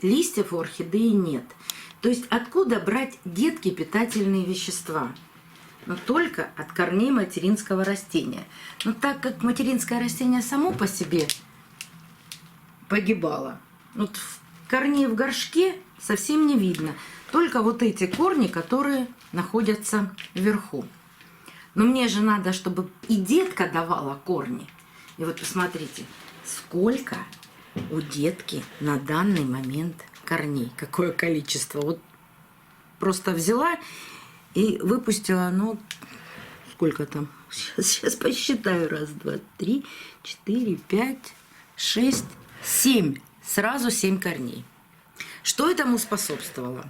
листьев у орхидеи нет. То есть откуда брать детки питательные вещества? Но только от корней материнского растения. Но так как материнское растение само по себе погибало, вот корней в горшке совсем не видно. Только вот эти корни, которые находятся вверху. Но мне же надо, чтобы и детка давала корни. И вот посмотрите, сколько у детки на данный момент корней. Какое количество. Вот просто взяла и выпустила, ну, сколько там? Сейчас посчитаю. Раз, два, три, 4, 5, 6, 7. Сразу 7 корней. Что этому способствовало?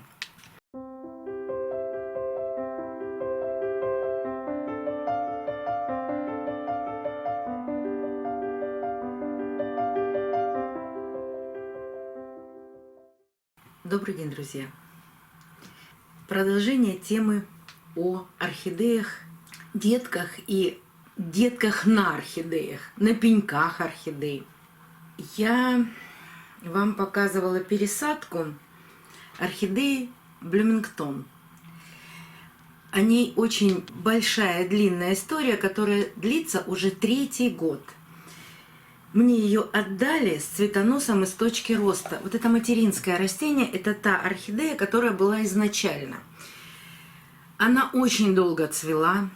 Добрый день, друзья! Продолжение темы о орхидеях, детках и детках на орхидеях, на пеньках орхидей. Я вам показывала пересадку орхидеи Блюмингтон. О ней очень большая, длинная история, которая длится уже 3-й год. Мне ее отдали с цветоносом из точки роста. Вот это материнское растение, это та орхидея, которая была изначально. Она очень долго цвела.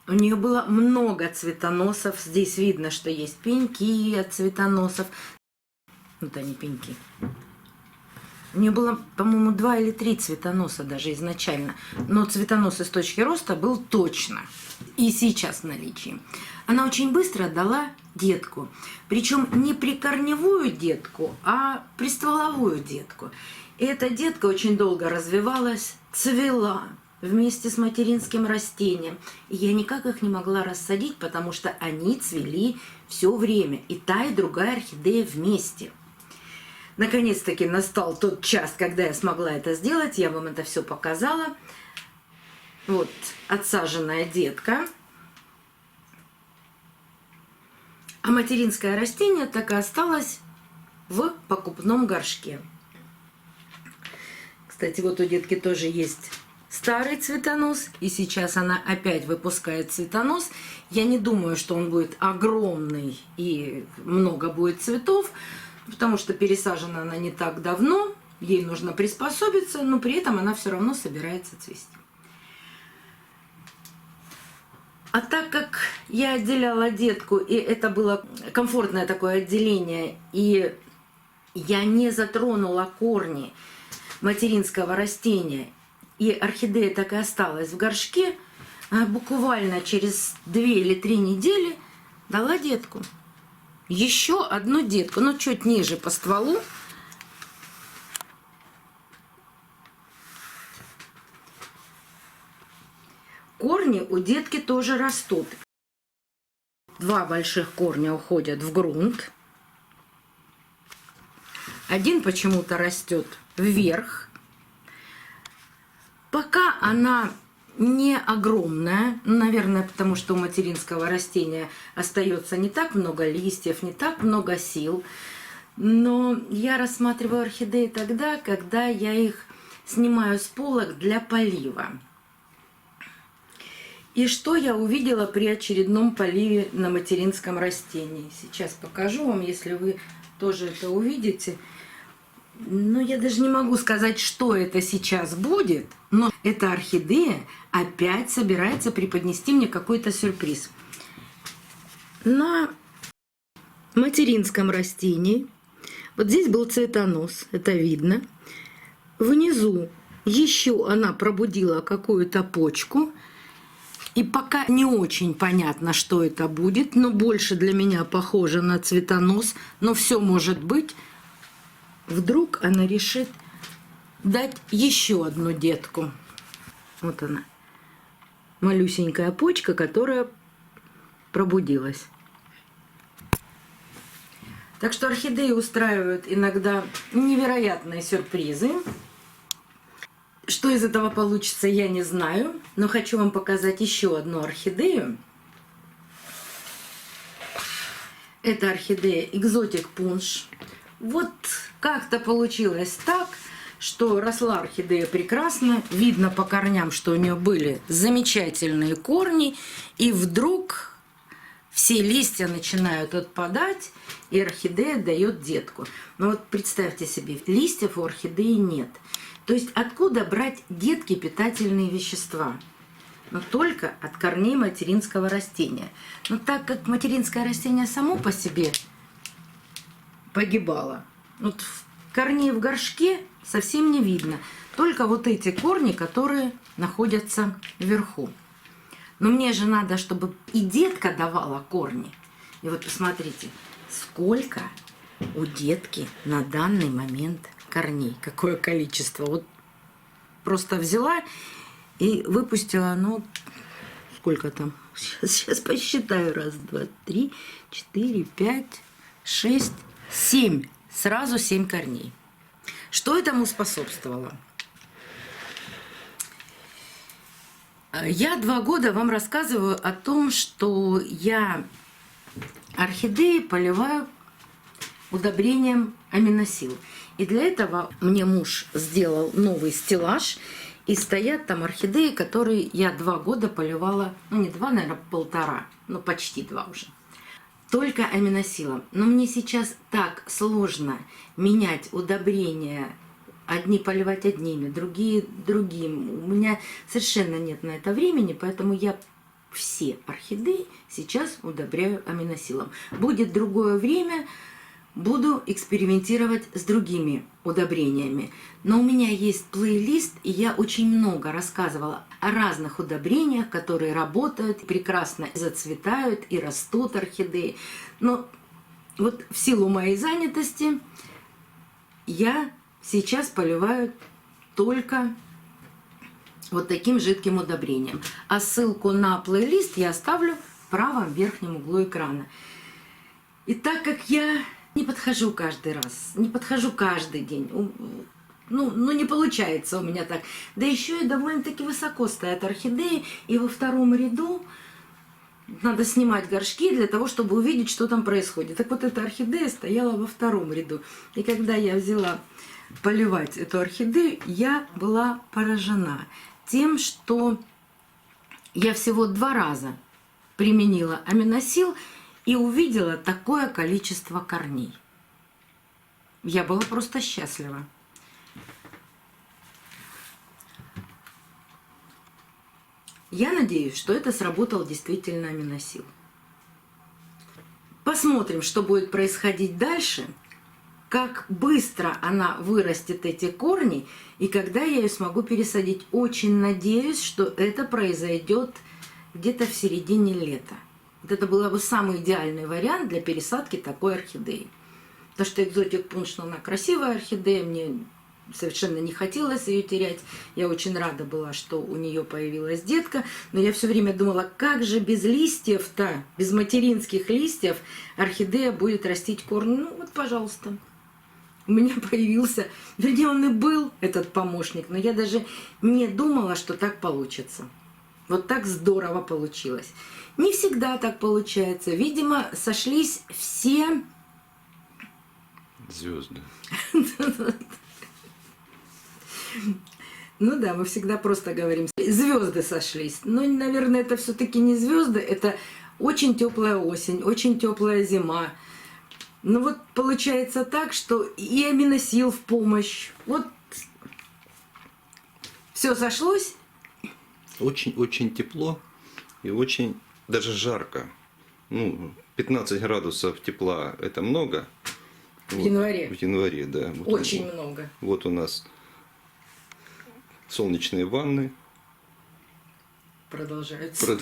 У нее было много цветоносов. Здесь видно, что есть пеньки от цветоносов. Вот они, пеньки. У нее было, по-моему, 2 или 3 цветоноса даже изначально. Но цветонос из точки роста был точно. И сейчас в наличии. Она очень быстро дала детку. Причем не прикорневую детку, а пристволовую детку. И эта детка очень долго развивалась, цвела вместе с материнским растением. И я никак их не могла рассадить, потому что они цвели все время. И та, и другая орхидея вместе. Наконец-таки настал тот час, когда я смогла это сделать. Я вам это все показала. Вот отсаженная детка. А материнское растение так и осталось в покупном горшке. Кстати, вот у детки тоже есть старый цветонос. И сейчас она опять выпускает цветонос. Я не думаю, что он будет огромный и много будет цветов. Потому что пересажена она не так давно. Ей нужно приспособиться. Но при этом она все равно собирается цвести. А так как я отделяла детку, и это было комфортное такое отделение, и я не затронула корни материнского растения, и орхидея так и осталась в горшке, буквально через 2 или 3 недели дала детку. Еще одну детку, но чуть ниже по стволу. Корни у детки тоже растут. 2 больших корня уходят в грунт. Один почему-то растет вверх. Пока она не огромная, наверное, потому что у материнского растения остается не так много листьев, не так много сил. Но я рассматриваю орхидеи тогда, когда я их снимаю с полок для полива. И что я увидела при очередном поливе на материнском растении? Сейчас покажу вам, если вы тоже это увидите. Но я даже не могу сказать, что это сейчас будет. Но эта орхидея опять собирается преподнести мне какой-то сюрприз. На материнском растении, вот здесь был цветонос, это видно. Внизу еще она пробудила какую-то почку. И пока не очень понятно, что это будет, но больше для меня похоже на цветонос, но все может быть. Вдруг она решит дать еще одну детку. Вот она, малюсенькая почка, которая пробудилась. Так что орхидеи устраивают иногда невероятные сюрпризы. Что из этого получится, я не знаю, но хочу вам показать еще одну орхидею. Это орхидея Exotic Punch. вот как-то получилось так, что росла орхидея прекрасно, видно по корням, что у нее были замечательные корни, и вдруг все листья начинают отпадать, и орхидея дает детку. Но вот представьте себе, листьев у орхидеи нет. То есть откуда брать детки питательные вещества? Но только от корней материнского растения. Но так как материнское растение само по себе погибало, вот корней в горшке совсем не видно. Только вот эти корни, которые находятся вверху. Но мне же надо, чтобы и детка давала корни. И вот посмотрите, сколько у детки на данный момент корней. Какое количество. Вот просто взяла и выпустила, ну, сколько там? Сейчас посчитаю. Раз, два, три, 4, 5, 6, 7. Сразу 7 корней. Что этому способствовало? Я 2 года вам рассказываю о том, что я орхидеи поливаю удобрением аминосил. И для этого мне муж сделал новый стеллаж, и стоят там орхидеи, которые я 2 года поливала, ну не 2, наверное, 1,5, ну почти 2 уже. Только аминосилом. Но мне сейчас так сложно менять удобрения. Одни поливать одними, другие другим. У меня совершенно нет на это времени, поэтому я все орхидеи сейчас удобряю аминосилом. Будет другое время, буду экспериментировать с другими удобрениями. Но у меня есть плейлист, и я очень много рассказывала о разных удобрениях, которые работают, прекрасно зацветают и растут орхидеи. Но вот в силу моей занятости я сейчас поливаю только вот таким жидким удобрением. А ссылку на плейлист я оставлю в правом верхнем углу экрана. И так как я не подхожу каждый раз, не подхожу каждый день, ну не получается у меня так. Да еще и довольно-таки высоко стоят орхидеи, и во 2-м ряду надо снимать горшки для того, чтобы увидеть, что там происходит. Так вот, эта орхидея стояла во 2-м ряду. И когда я взяла поливать эту орхидею, я была поражена тем, что я всего 2 раза применила аминосил и увидела такое количество корней. Я была просто счастлива. Я надеюсь, что это сработал действительно аминосил. Посмотрим, что будет происходить дальше, как быстро она вырастет, эти корни, и когда я ее смогу пересадить. Очень надеюсь, что это произойдет где-то в середине лета. Вот это был бы самый идеальный вариант для пересадки такой орхидеи. Потому что экзотик пунш, она красивая орхидея, мне совершенно не хотелось ее терять. Я очень рада была, что у нее появилась детка, но я все время думала, как же без листьев-то, без материнских листьев орхидея будет растить корни. Ну вот, пожалуйста. У меня появился, вернее, он и был, этот помощник, но я даже не думала, что так получится. Вот так здорово получилось. Не всегда так получается. Видимо, сошлись все звезды. Ну да, мы всегда просто говорим, звезды сошлись. Но, наверное, это все-таки не звезды, это очень теплая осень, очень теплая зима. Ну вот получается так, что и аминосил в помощь. Вот все сошлось. Очень тепло и очень даже жарко. Ну, 15 градусов тепла это много. В январе. В январе, да. Вот очень много. Вот у нас солнечные ванны. Продолжаются.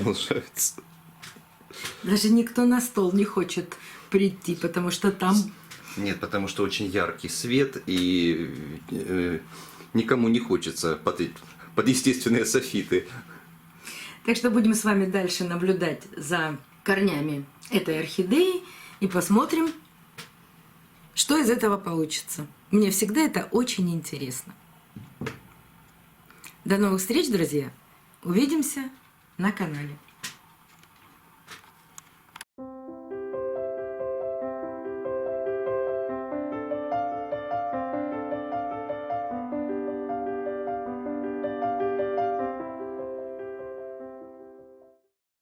Даже никто на стол не хочет прийти, потому что там... Нет, потому что очень яркий свет, и никому не хочется под естественные софиты. Так что будем с вами дальше наблюдать за корнями этой орхидеи и посмотрим, что из этого получится. Мне всегда это очень интересно. До новых встреч, друзья! Увидимся на канале.